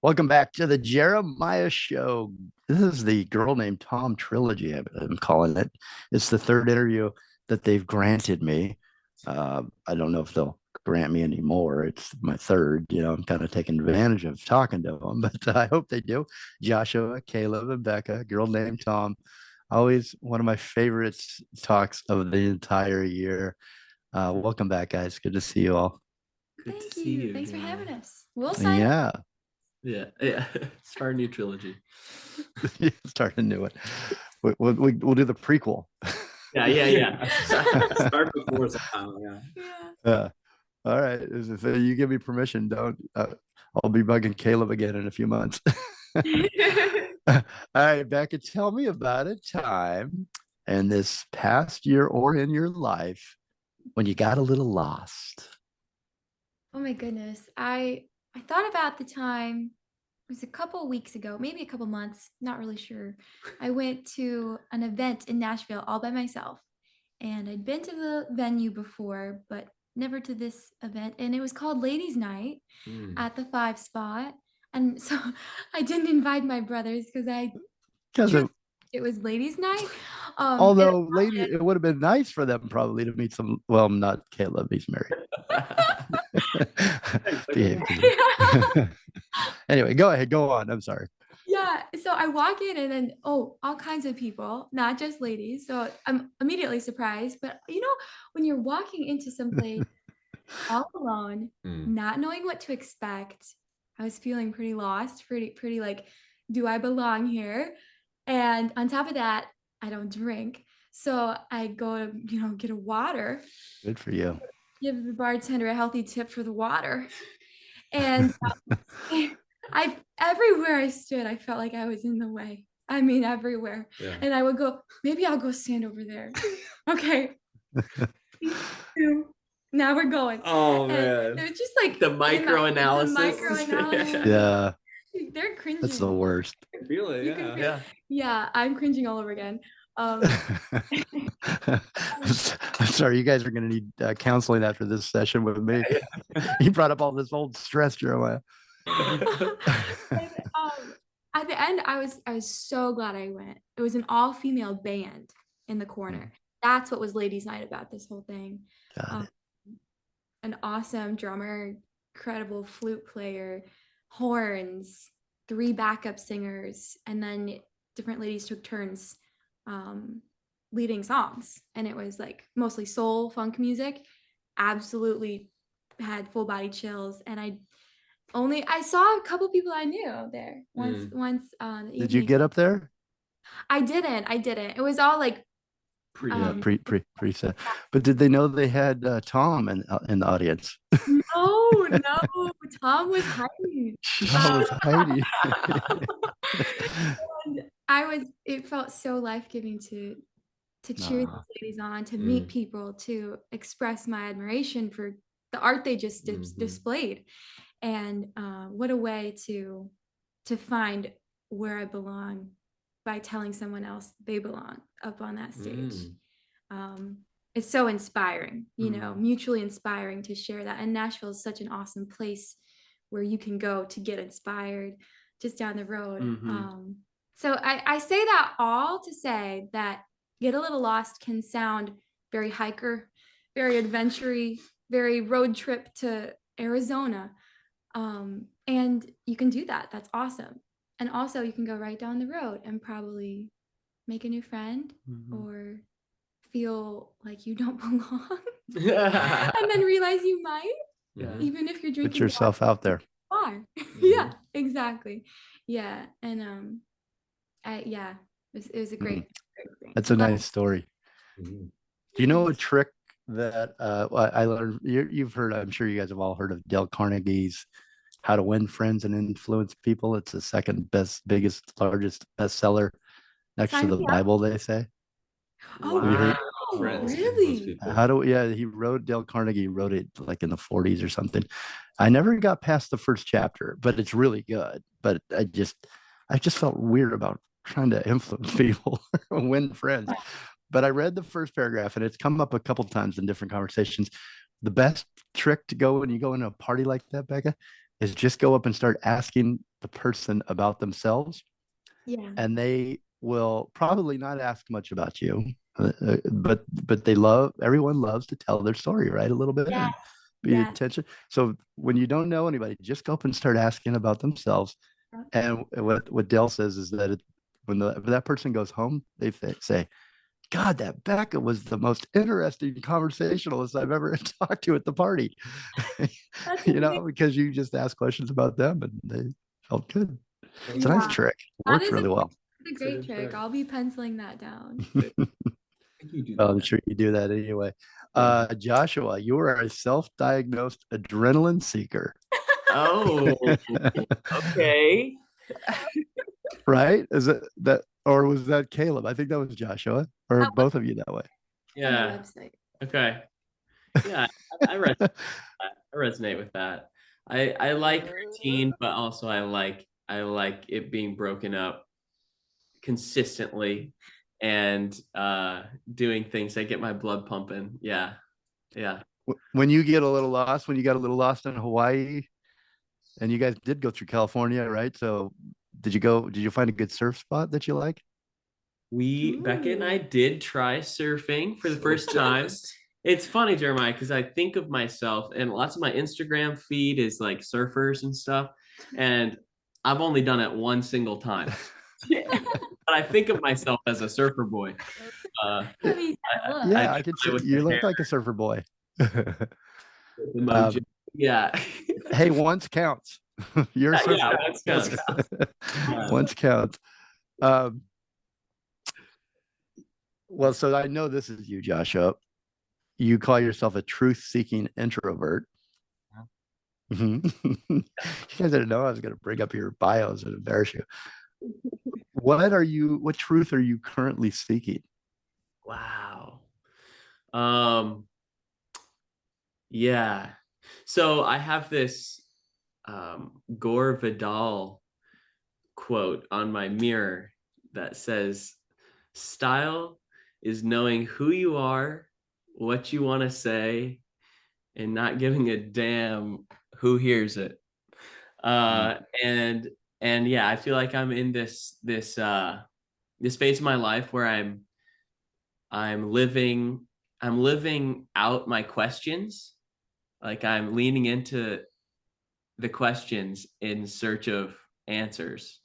Welcome back to the Jeremiah Show. This is the Girl Named Tom Trilogy, I'm calling it. It's the third interview that they've granted me. I don't know if they'll grant me any more. It's my third. I'm kind of taking advantage of talking to them, but I hope they do. Joshua, Caleb, and Becca, Girl Named Tom. Always one of my favorite talks of the entire year. Welcome back, guys. Good to see you all. Good to Thank see you. you Thanks for again. having us. We'll sign up. Yeah. Yeah. Start a new trilogy. Start a new one. We'll do the prequel. Yeah. Start before somehow. Yeah. All right. If you give me permission, don't. I'll be bugging Caleb again in a few months. All right, Becca, tell me about a time in this past year or in your life when you got a little lost. Oh my goodness. I thought about the time, it was a couple weeks ago, maybe a couple months, not really sure. I went to an event in Nashville all by myself. And I'd been to the venue before, but never to this event. And it was called Ladies Night at the Five Spot. And so I didn't invite my brothers because I Because truly it was ladies' night. And although lady, it would have been nice for them probably to meet some. Well, not Caleb. He's married. Behave, Caleb. Anyway, go ahead. Go on. I'm sorry. yeah, so I walk in and then all kinds of people, not just ladies. So I'm immediately surprised. But when you're walking into some place all alone, not knowing what to expect, I was feeling pretty lost, pretty like, do I belong here? And on top of that, I don't drink. So I go to, get a water, Good for you. give the bartender a healthy tip for the water. And I everywhere I stood, I felt like I was in the way. I mean, everywhere. Yeah. And I would go, maybe I'll go stand over there. Okay. Now we're going. Oh And man. it was just like The microanalysis. Yeah. They're cringing. That's the worst. I feel it. Yeah. Yeah, I'm cringing all over again. I'm sorry, you guys are going to need counseling after this session with me. You brought up all this old stress, Jeremiah. And, at the end, I was so glad I went. It was an all-female band in the corner. That's what was ladies' night about this whole thing. An awesome drummer, incredible flute player, horns, 3 backup singers, and then different ladies took turns leading songs. And it was like mostly soul, funk music. Absolutely had full body chills. And I saw a couple people I knew there once the Did you evening. get up there? I didn't. It was all like Preset. But did they know they had Tom in the audience? no, Tom was hiding. Tom was hiding. And it felt so life-giving to cheer these ladies on, to meet people, to express my admiration for the art they just displayed. And what a way to find where I belong by telling someone else they belong up on that stage. It's so inspiring, mutually inspiring to share that. And Nashville is such an awesome place where you can go to get inspired just down the road. So I say that all to say that Get a Little Lost can sound very hiker, very adventure-y, very road trip to Arizona. And you can do that. That's awesome. And also you can go right down the road and probably make a new friend or feel like you don't belong and then realize you might, even if you're drinking. Put yourself out there. Yeah, exactly. Yeah. And it was a great thing. That's a nice story. Do you know a trick that I learned? You've heard, I'm sure you guys have all heard of Dale Carnegie's How to Win Friends and Influence People. It's the second best, biggest, largest bestseller next to the Bible, they say. Oh, wow. Really? Dale Carnegie wrote it like in the 40s or something. I never got past the first chapter, but it's really good. But I just felt weird about trying to influence people or win friends. But I read the first paragraph and it's come up a couple times in different conversations. The best trick to go when you go in a party like that, Becca, is just go up and start asking the person about themselves, Yeah. and they will probably not ask much about you, but everyone loves to tell their story, right? A little bit, Yes. and be Yes. attention. So when you don't know anybody, just go up and start asking about themselves. And what Dale says is that when that person goes home, they say, God, that Becca was the most interesting conversationalist I've ever talked to at the party. Because you just ask questions about them and they felt good. It's a nice trick. It works really well. It's a great trick. I'll be penciling that down. I'm sure you do that anyway. Joshua, you are a self-diagnosed adrenaline seeker. Oh, okay. Right? Is it that, or was that Caleb? I think that was Joshua, or both of you that way. Yeah. Website. Okay. Yeah, I resonate with that. I like routine, but also I like it being broken up consistently and doing things that get my blood pumping. Yeah. When you got a little lost in Hawaii, and you guys did go through California, right? So did you find a good surf spot that you like? Becca and I did try surfing for the first time. It's funny, Jeremiah, because I think of myself, and lots of my Instagram feed is like surfers and stuff, and I've only done it one single time. But I think of myself as a surfer boy. I can see you look like a surfer boy. Yeah. Hey, once counts. You're a surfer. Once counts. Once counts. Well, so I know this is you, Joshua. You call yourself a truth-seeking introvert. You guys didn't know I was going to bring up your bios and embarrass you. What truth are you currently seeking? Wow. Yeah. So I have this Gore Vidal quote on my mirror that says, "Style is knowing who you are, what you want to say, and not giving a damn who hears it." And yeah, I feel like I'm in this phase of my life where I'm living out my questions. Like I'm leaning into the questions in search of answers.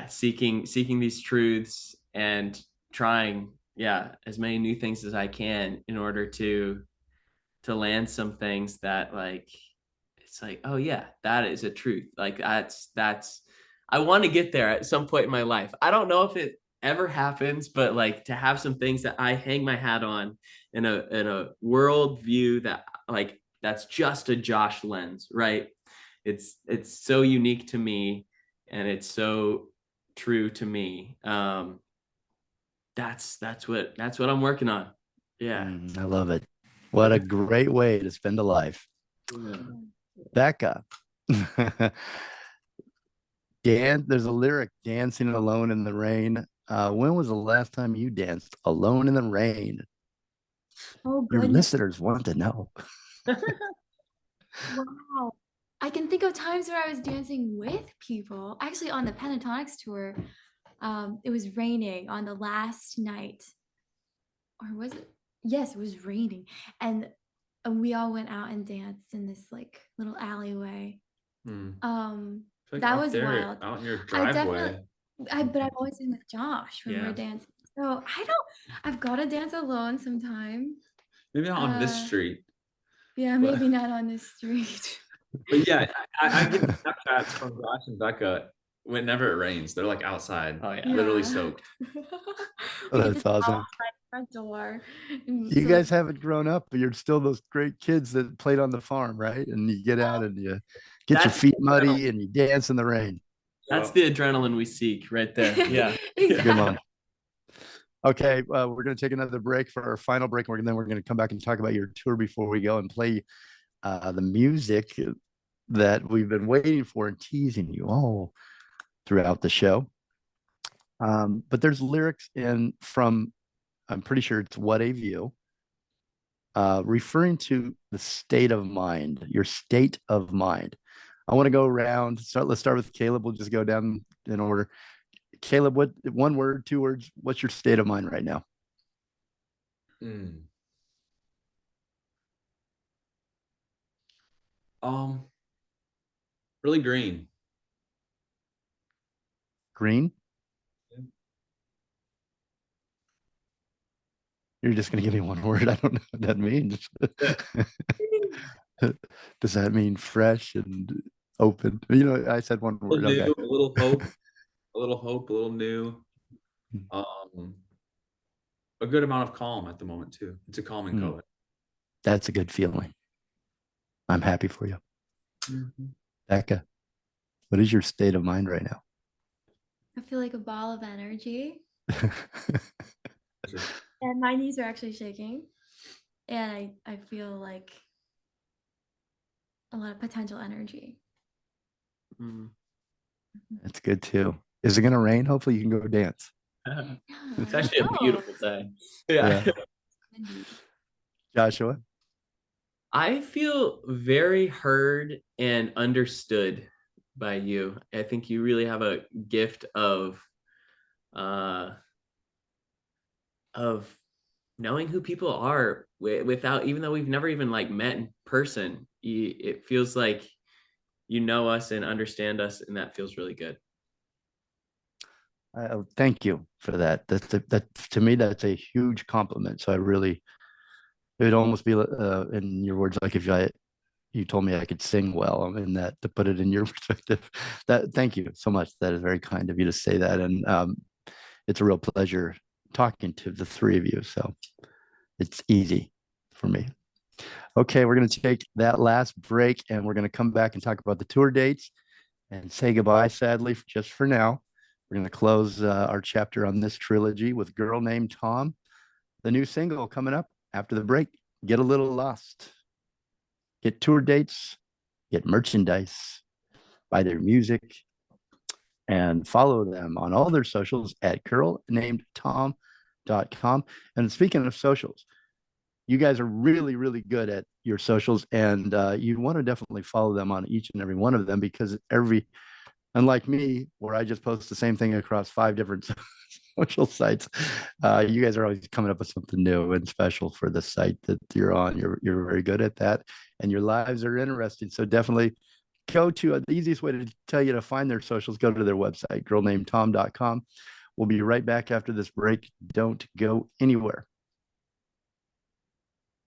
Seeking these truths and trying as many new things as I can in order to land some things that it's like, oh yeah, that is a truth. Like that's I want to get there at some point in my life. I don't know if it ever happens, but like to have some things that I hang my hat on in a world view that like that's just a Josh lens, right? It's so unique to me and it's so true to me. That's what I'm working on. Yeah. I love it. What a great way to spend a life. Yeah. Becca. There's a lyric, dancing alone in the rain. When was the last time you danced alone in the rain? Oh, your listeners want to know. Wow. I can think of times where I was dancing with people. Actually, on the Pentatonics tour, it was raining on the last night. Or was it? Yes, it was raining. And we all went out and danced in this like little alleyway. Like that was there, wild. out in your driveway. But I've always been with Josh when we're dancing. So I've got to dance alone sometime. Maybe not on this street. Yeah, maybe not on this street. But yeah, I get Snapchats from Josh and Becca whenever it rains. They're like outside, literally soaked. That's awesome. Front door. You guys haven't grown up, but you're still those great kids that played on the farm, right? And you get out and you get your feet muddy and you dance in the rain. That's the adrenaline we seek right there. Yeah. Exactly. Good one. Okay, we're going to take another break for our final break, and then we're going to come back and talk about your tour before we go and play the music that we've been waiting for and teasing you all throughout the show. But there's lyrics from, I'm pretty sure it's What a View, referring to the state of mind, your state of mind. I want to go around. Let's start with Caleb. We'll just go down in order. Caleb, what, one word, two words? What's your state of mind right now? Really green. Green? You're just going to give me one word. I don't know what that means. Does that mean fresh and open? You know, I said one word. New, okay. A little hope, a little hope, a little new. A good amount of calm at the moment too. It's a calming color. That's a good feeling. I'm happy for you. Becca, what is your state of mind right now? I feel like a ball of energy. And my knees are actually shaking. And I feel like a lot of potential energy. That's good too. Is it going to rain? Hopefully you can go dance. It's actually a beautiful day. Yeah. Joshua? I feel very heard and understood by you. I think you really have a gift of knowing who people are without, even though we've never even like met in person. It feels like you know us and understand us, and that feels really good. Thank you for that. That to me, that's a huge compliment. So I really, it would almost be in your words, like if you told me I could sing well. I mean, that to put it in your perspective. That thank you so much. That is very kind of you to say that, and it's a real pleasure talking to the three of you. So it's easy for me. Okay, we're going to take that last break, and we're going to come back and talk about the tour dates and say goodbye. Sadly, just for now, we're going to close our chapter on this trilogy with "Girl Named Tom," the new single coming up after the break. Get a little lost. Get tour dates, get merchandise, buy their music, and follow them on all their socials at girlnamedtom.com. And speaking of socials, you guys are really, really good at your socials, and you want to definitely follow them on each and every one of them, because unlike me, where I just post the same thing across 5 different social sites, you guys are always coming up with something new and special for the site that you're on. You're very good at that, and your lives are interesting. So definitely go to the easiest way to tell you to find their socials. Go to their website, girlnamedtom.com. We'll be right back after this break. Don't go anywhere.